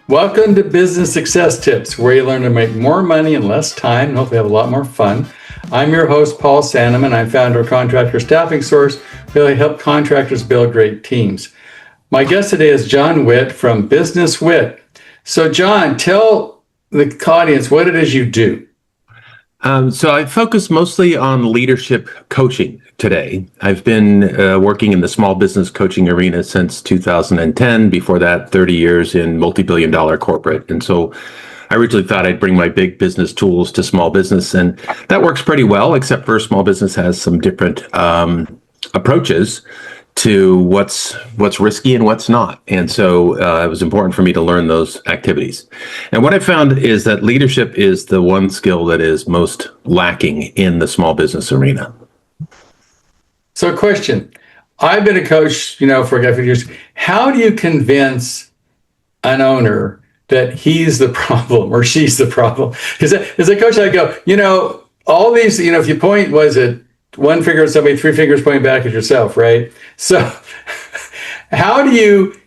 Welcome to Business Success Tips, where you learn to make more money in less time and hopefully have a lot more fun. I'm your host, Paul Sanneman. I'm founder of Contractor Staffing Source, where I help contractors build great teams. My guest today is John Whitt from Business Whitt. So John, tell the audience what it is you do. So I focus mostly on leadership coaching today. I've been working in the small business coaching arena since 2010. Before that, 30 years in multi-billion-dollar corporate. And so I originally thought I'd bring my big business tools to small business, and that works pretty well, except for small business has some different approaches to what's risky and what's not. And so it was important for me to learn those activities. And what I found is that leadership is the one skill that is most lacking in the small business arena. So question, I've been a coach, for a few years. How do you convince an owner that he's the problem or she's the problem? Because as a coach, I go, all these, if you point, one finger at somebody, three fingers pointing back at yourself, right? So how do you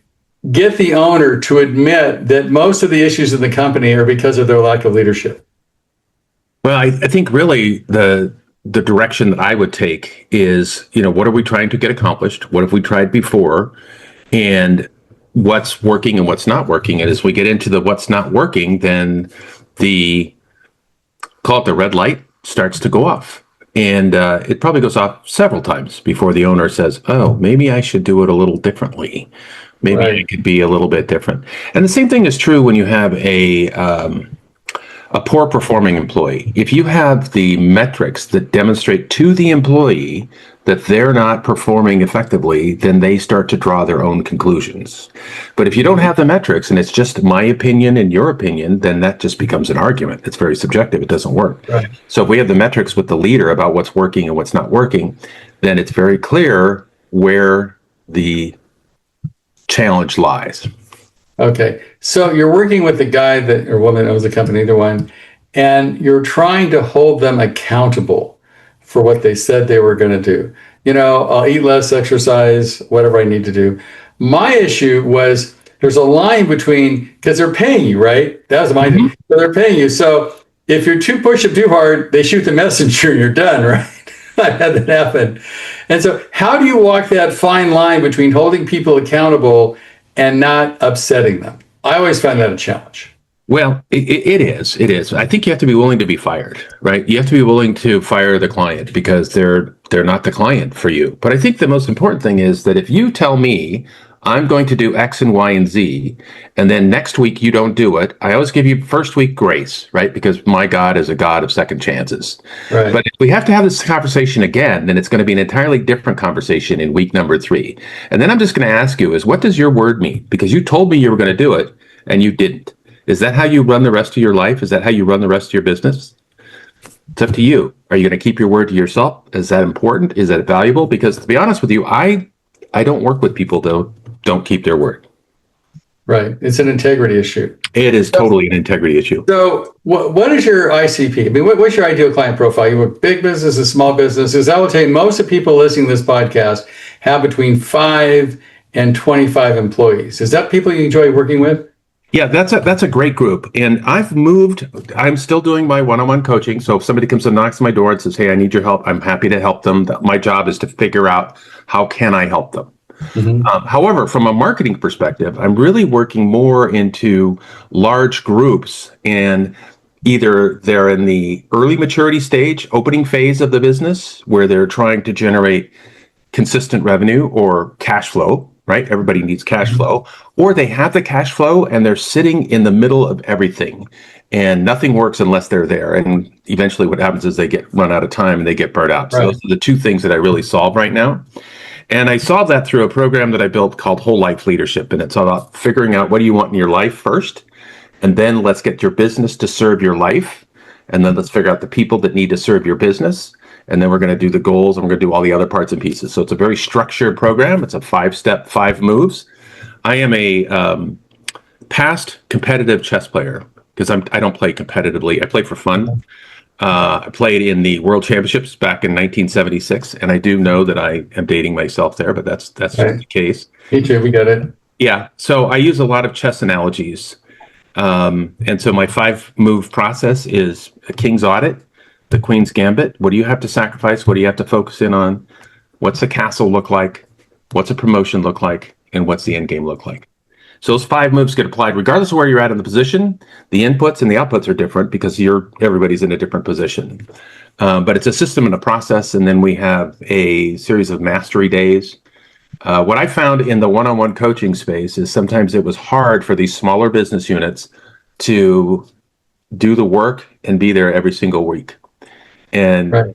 get the owner to admit that most of the issues in the company are because of their lack of leadership? Well, I think really the direction that I would take is, what are we trying to get accomplished? What have we tried before? And what's working and what's not working? And as we get into the what's not working, then call it the red light starts to go off. And it probably goes off several times before the owner says, oh, maybe I should do it a little differently. Maybe it could be a little bit different. And the same thing is true when you have a poor performing employee. If you have the metrics that demonstrate to the employee that they're not performing effectively, then they start to draw their own conclusions. But if you don't have the metrics and it's just my opinion and your opinion, then that just becomes an argument. It's very subjective. It doesn't work. Right. So if we have the metrics with the leader about what's working and what's not working, then it's very clear where the challenge lies. Okay. So you're working with the guy or woman that owns the company, either one, and you're trying to hold them accountable for what they said they were going to do. I'll eat less, exercise, whatever I need to do. My issue was there's a line between, because they're paying you, right? That was my thing. So they're paying you. So if you're push them too hard, they shoot the messenger and you're done, right? I had that happen. And so how do you walk that fine line between holding people accountable and not upsetting them? I always find that a challenge. Well, it is. It is. I think you have to be willing to be fired, right? You have to be willing to fire the client because they're not the client for you. But I think the most important thing is that if you tell me I'm going to do X and Y and Z, and then next week you don't do it, I always give you first week grace, right? Because my God is a God of second chances. Right. But if we have to have this conversation again, then it's going to be an entirely different conversation in week number 3. And then I'm just going to ask you what does your word mean? Because you told me you were going to do it and you didn't. Is that how you run the rest of your life? Is that how you run the rest of your business? It's up to you. Are you going to keep your word to yourself? Is that important? Is that valuable? Because to be honest with you, I don't work with people that don't keep their word. Right. It's an integrity issue. It is totally an integrity issue. So what is your ICP? I mean, what's your ideal client profile? You work big businesses, small businesses. I will tell you, most of the people listening to this podcast have between 5 and 25 employees. Is that people you enjoy working with? Yeah, that's a great group. And I'm still doing my one-on-one coaching. So if somebody comes and knocks on my door and says, hey, I need your help, I'm happy to help them. My job is to figure out how can I help them. Mm-hmm. However, from a marketing perspective, I'm really working more into large groups, and either they're in the early maturity stage, opening phase of the business, where they're trying to generate consistent revenue or cash flow. Right? Everybody needs cash flow, or they have the cash flow and they're sitting in the middle of everything and nothing works unless they're there. And eventually what happens is they run out of time and they get burnt out. Right. So those are the two things that I really solve right now. And I solve that through a program that I built called Whole Life Leadership. And it's all about figuring out what do you want in your life first. And then let's get your business to serve your life. And then let's figure out the people that need to serve your business. And then we're going to do the goals, and we're going to do all the other parts and pieces. So it's a very structured program. It's a 5-step, 5 moves. I am a past competitive chess player because I don't play competitively. I play for fun. I played in the World Championships back in 1976, and I do know that I am dating myself there, but that's just the case. Me too. We got it. Yeah. So I use a lot of chess analogies And so my 5-move process is a king's audit, the queen's gambit. What do you have to sacrifice? What do you have to focus in on? What's a castle look like? What's a promotion look like? And what's the end game look like? So those 5 moves get applied regardless of where you're at in the position. The inputs and the outputs are different because everybody's in a different position. But it's a system and a process. And then we have a series of mastery days. What I found in the one-on-one coaching space is sometimes it was hard for these smaller business units to do the work and be there every single week. And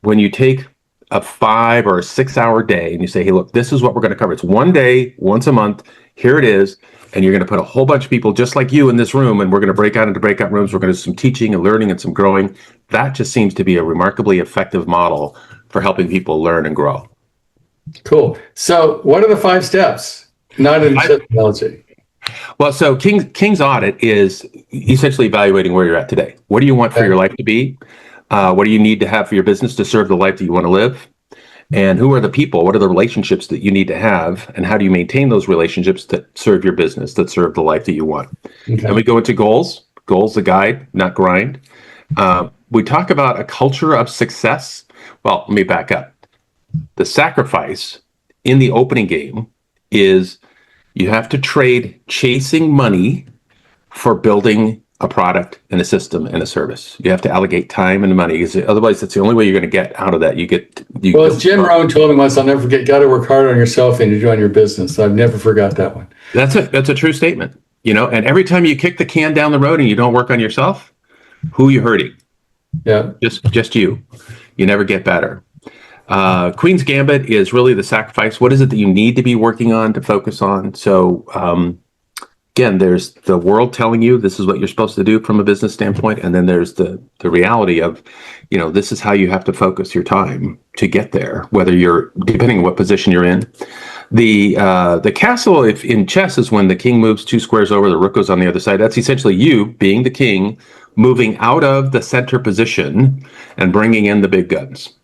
when you take a 5 or a 6 hour day and you say, hey, look, this is what we're going to cover. It's one day, once a month. Here it is. And you're going to put a whole bunch of people just like you in this room, and we're going to break out into breakout rooms. We're going to do some teaching and learning and some growing. That just seems to be a remarkably effective model for helping people learn and grow. Cool. So what are the 5 steps? Not in technology. Well, so King's audit is essentially evaluating where you're at today. What do you want for your life to be? What do you need to have for your business to serve the life that you want to live? And who are the people? What are the relationships that you need to have? And how do you maintain those relationships that serve your business, that serve the life that you want? Okay. And we go into goals. Goals, the guide, not grind. We talk about a culture of success. Well, let me back up. The sacrifice in the opening game is you have to trade chasing money for building a product and a system and a service. You have to allocate time and money, because otherwise that's the only way you're going to get out of that. Well, as Jim Rohn told me once, I'll never forget, got to work hard on yourself and you on your business. So I've never forgot that one. That's a true statement, and every time you kick the can down the road and you don't work on yourself, who are you hurting? Yeah. Just you. You never get better. Queen's Gambit is really the sacrifice. What is it that you need to be working on to focus on? So, again, there's the world telling you this is what you're supposed to do from a business standpoint. And then there's the reality of, this is how you have to focus your time to get there, depending on what position you're in. The castle, if in chess, is when the king moves 2 squares over, the rook goes on the other side. That's essentially you being the king, moving out of the center position and bringing in the big guns.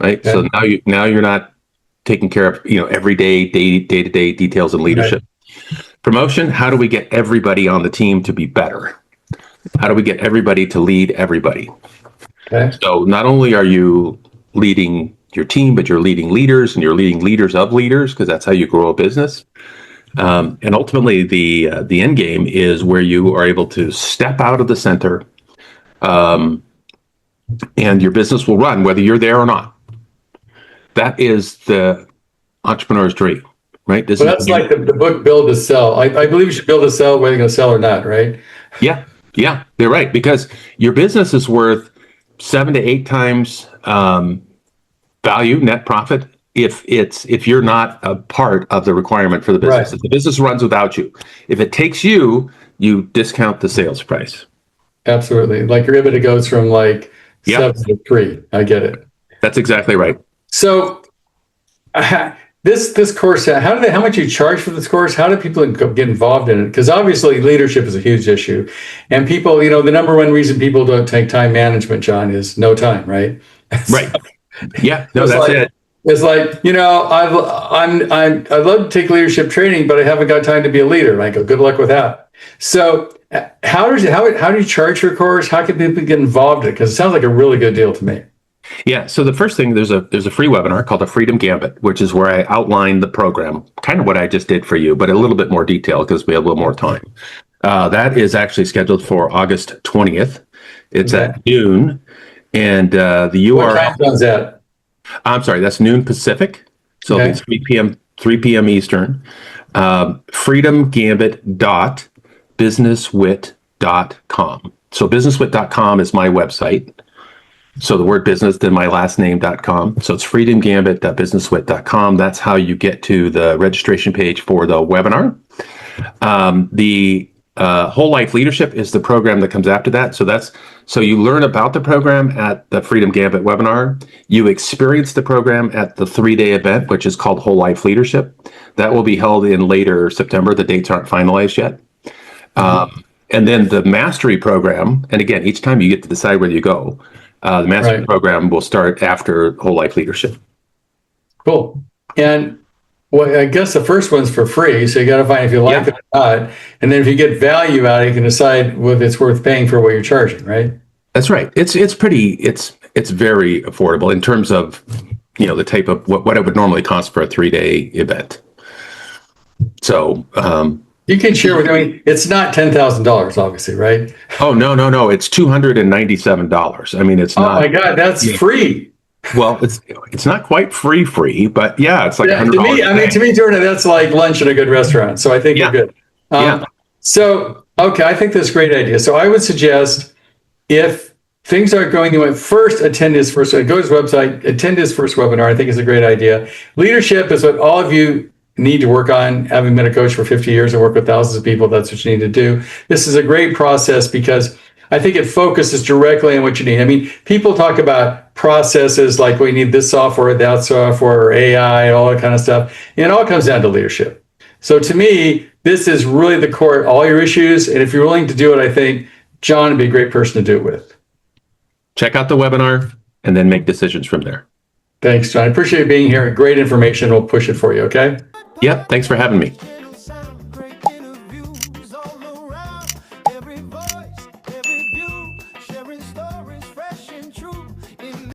Right. Okay. So now you're not taking care of, everyday day-to-day details and leadership. Right. Promotion. How do we get everybody on the team to be better? How do we get everybody to lead everybody? Okay. So not only are you leading your team, but you're leading leaders, and you're leading leaders of leaders, because that's how you grow a business. And ultimately, the end game is where you are able to step out of the center, and your business will run whether you're there or not. That is the entrepreneur's dream, right? Well, that's like the book Build to Sell. I believe you should build to sell whether you're going to sell or not, right? Yeah, they're right, because your business is worth 7 to 8 times value, net profit, if you're not a part of the requirement for the business. Right. If the business runs without you. If it takes you, you discount the sales price. Absolutely. Like your EBITDA goes from 7 to 3. I get it. That's exactly right. So this course, how much you charge for this course? How do people get involved in it? Because obviously leadership is a huge issue, and people, the number one reason people don't take time management, John, is no time, right? Right. Yeah. No, that's it. It's like, I'd love to take leadership training, but I haven't got time to be a leader. And I go, good luck with that. So how do you charge your course? How can people get involved in it? Because it sounds like a really good deal to me. Yeah. So the first thing, there's a free webinar called the Freedom Gambit, which is where I outline the program, kind of what I just did for you, but a little bit more detail because we have a little more time. That is actually scheduled for August 20th. It's at noon, and the URL. What time is that? I'm sorry, that's noon Pacific. So it'll be 3 p.m. Eastern. freedomgambit.businesswitt.com. So businesswitt.com is my website. So the word business, then my last name.com. So it's freedomgambit.businesswitt.com. That's how you get to the registration page for the webinar. The Whole Life Leadership is the program that comes after that. So you learn about the program at the Freedom Gambit webinar. You experience the program at the 3-day event, which is called Whole Life Leadership. That will be held in later September. The dates aren't finalized yet. And then the mastery program, and again, each time you get to decide where you go. The mastery program will start after Whole Life Leadership. Cool. And Well, I guess the first one's for free, so you got to find if you like it or not, and then if you get value out, you can decide whether it's worth paying for what you're charging, right? That's right. It's very affordable in terms of, the type of what it would normally cost for a 3-day event. So you can share with me. It's not $10,000, obviously, right? Oh no! It's $297. I mean, it's not. Oh my God, that's free. Well, it's not quite free, but yeah, it's like $100. To me, Jordan, that's like lunch at a good restaurant. So I think you're good. So, okay, I think that's a great idea. So I would suggest if things aren't going the way, first attend his first, go to his website, attend his first webinar. I think it's a great idea. Leadership is what all of you need to work on. Having been a coach for 50 years and work with thousands of people, that's what you need to do. This is a great process because I think it focuses directly on what you need. I mean, people talk about processes like we need this software, that software, or AI, all that kind of stuff. And it all comes down to leadership. So to me, this is really the core of all your issues. And if you're willing to do it, I think John would be a great person to do it with. Check out the webinar and then make decisions from there. Thanks, John. I appreciate you being here. Great information. We'll push it for you, okay? Yep. Thanks for having me.